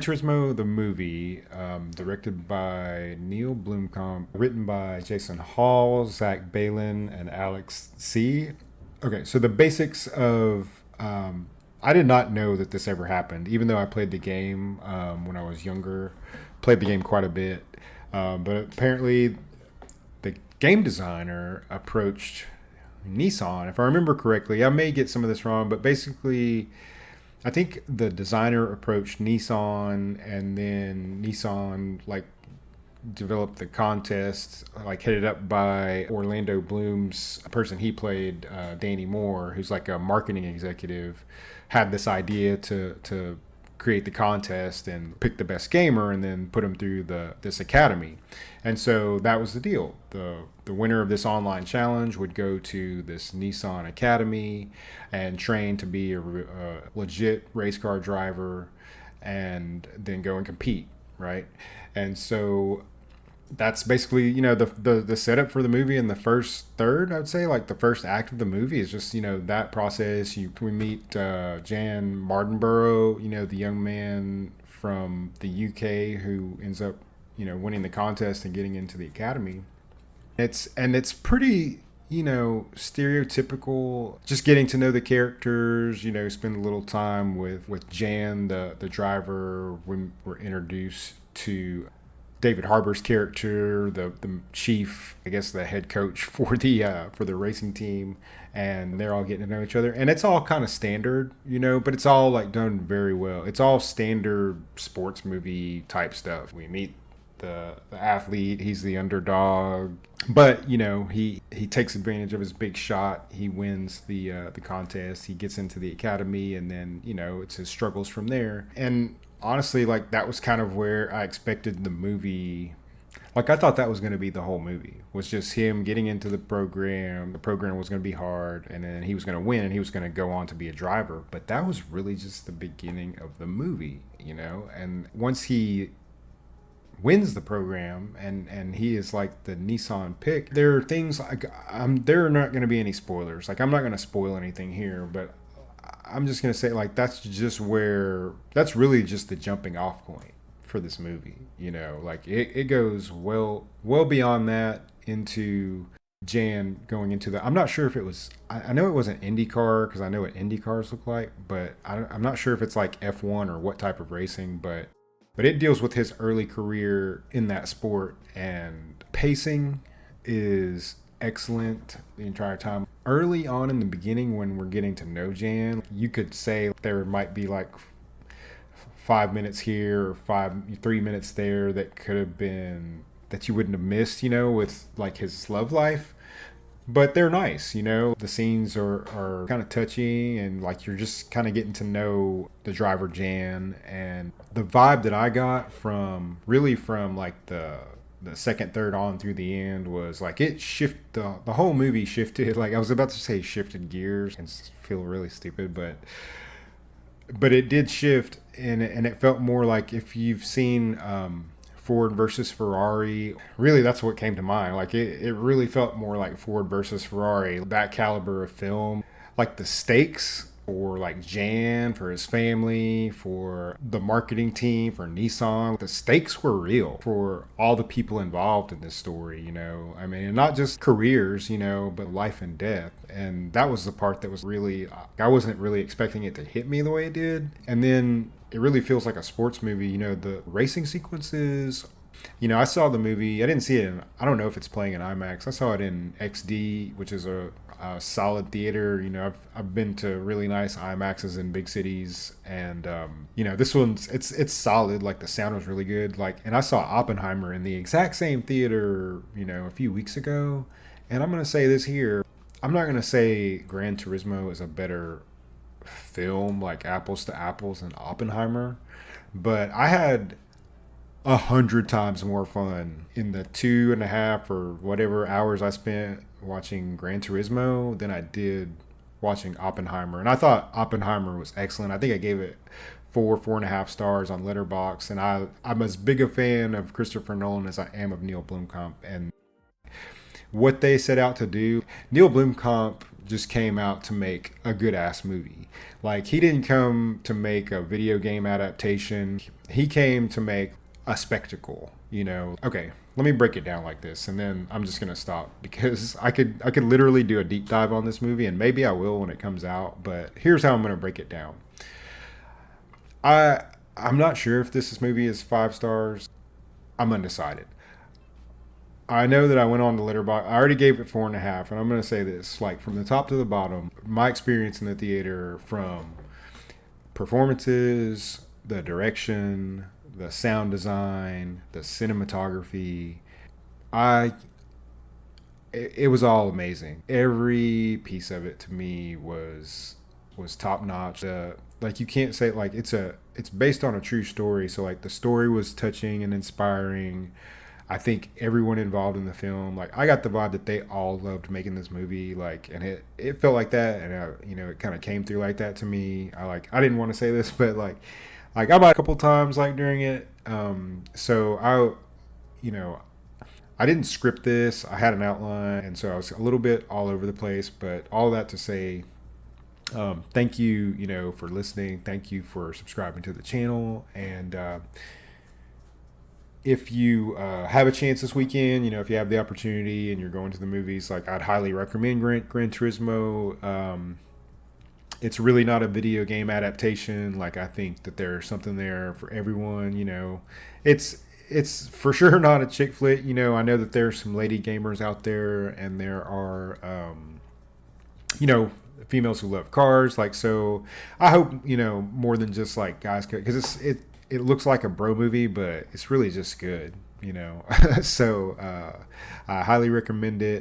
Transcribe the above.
Turismo, the movie, directed by Neil Blomkamp, written by Jason Hall, Zach Balin, and Alex C. Okay, so the basics of. I did not know that this ever happened, even though I played the game when I was younger. Played the game quite a bit. But apparently, the game designer approached Nissan, if I remember correctly. I may get some of this wrong, but basically, I think the designer approached Nissan, and then Nissan like developed the contest, like headed up by Orlando Bloom's person he played, Danny Moore, who's like a marketing executive, had this idea to create the contest and pick the best gamer and then put him through this academy. And so that was the deal. The winner of this online challenge would go to this Nissan Academy and train to be a legit race car driver and then go and compete, right? And so that's basically, the setup for the movie. In the first third, I would say, like the first act of the movie is just, that process. We meet Jan Mardenborough, the young man from the UK who ends up, winning the contest and getting into the academy. It's pretty, stereotypical, just getting to know the characters, spend a little time with Jan, the driver, when we're introduced to David Harbour's character, the chief, I guess the head coach for the racing team, and they're all getting to know each other. And it's all kind of standard, but it's all like done very well. It's all standard sports movie type stuff. We meet the athlete, he's the underdog, but he takes advantage of his big shot. He wins the contest. He gets into the academy, and then it's his struggles from there. And honestly, like that was kind of where I expected the movie. Like I thought that was going to be the whole movie, was just him getting into the program. The program was going to be hard, and then he was going to win, and he was going to go on to be a driver. But that was really just the beginning of the movie, And once he wins the program and he is like the Nissan pick, there are things like there are not going to be any spoilers. Like I'm not going to spoil anything here, but I'm just going to say like that's really just the jumping off point for this movie. Like it goes well beyond that into Jan going into I'm not sure if it was, I know it wasn't IndyCar because I know what Indy cars look like, but I'm not sure if it's like F1 or what type of racing, but it deals with his early career in that sport, and pacing is excellent the entire time. Early on in the beginning, when we're getting to know Jan, you could say there might be like 5 minutes here or 3 minutes there that could have been that you wouldn't have missed, with like his love life. But they're nice, The scenes are kind of touchy, and like you're just kind of getting to know the driver Jan. And the vibe that I got from like the second third on through the end was like the whole movie shifted. Like I was about to say shifted gears and feel really stupid, but it did shift, and it felt more like if you've seen Ford versus Ferrari. Really, that's what came to mind. Like it really felt more like Ford versus Ferrari, that caliber of film. Like the stakes for like Jan, for his family, for the marketing team, for Nissan, the stakes were real for all the people involved in this story, I mean, not just careers, but life and death. And that was the part that was really, I wasn't really expecting it to hit me the way it did. And then it really feels like a sports movie. The racing sequences. I saw the movie. I didn't see it I don't know if it's playing in IMAX. I saw it in XD, which is a solid theater. I've been to really nice IMAXs in big cities, and this one's it's solid. Like the sound was really good. Like, and I saw Oppenheimer in the exact same theater, a few weeks ago. And I'm gonna say this here. I'm not gonna say Gran Turismo is a better film, like apples to apples, than Oppenheimer, but I had 100 times more fun in the 2.5 or whatever hours I spent watching Gran Turismo than I did watching Oppenheimer. And I thought Oppenheimer was excellent. I think I gave it 4.5 stars on Letterboxd, and I'm as big a fan of Christopher Nolan as I am of Neil Blomkamp. And what they set out to do, Neil Blomkamp just came out to make a good ass movie. Like, he didn't come to make a video game adaptation. He came to make a spectacle, you know. Okay, let me break it down like this, and then I'm just gonna stop because I could literally do a deep dive on this movie, and maybe I will when it comes out. But here's how I'm gonna break it down. I I'm not sure if this movie is 5 stars. I'm undecided. I know that I went on the Letterboxd. I already gave it 4.5, and I'm going to say this: like, from the top to the bottom, my experience in the theater, from performances, the direction, the sound design, the cinematography, I it was all amazing. Every piece of it to me was top notch. Like, you can't say, like, it's based on a true story, so like the story was touching and inspiring. I think everyone involved in the film, like, I got the vibe that they all loved making this movie, like, and it felt like that, and it kind of came through like that to me. I didn't want to say this, but like I bought a couple times like during it. So you know, I didn't script this. I had an outline, and so I was a little bit all over the place. But all that to say, thank you, for listening. Thank you for subscribing to the channel, and if you have a chance this weekend, if you have the opportunity and you're going to the movies, like, I'd highly recommend Gran Turismo. It's really not a video game adaptation. Like, I think that there's something there for everyone. It's for sure not a chick flick. I know that there's some lady gamers out there, and there are females who love cars. Like, so I hope more than just like guys, because it looks like a bro movie, but it's really just good. So I highly recommend it.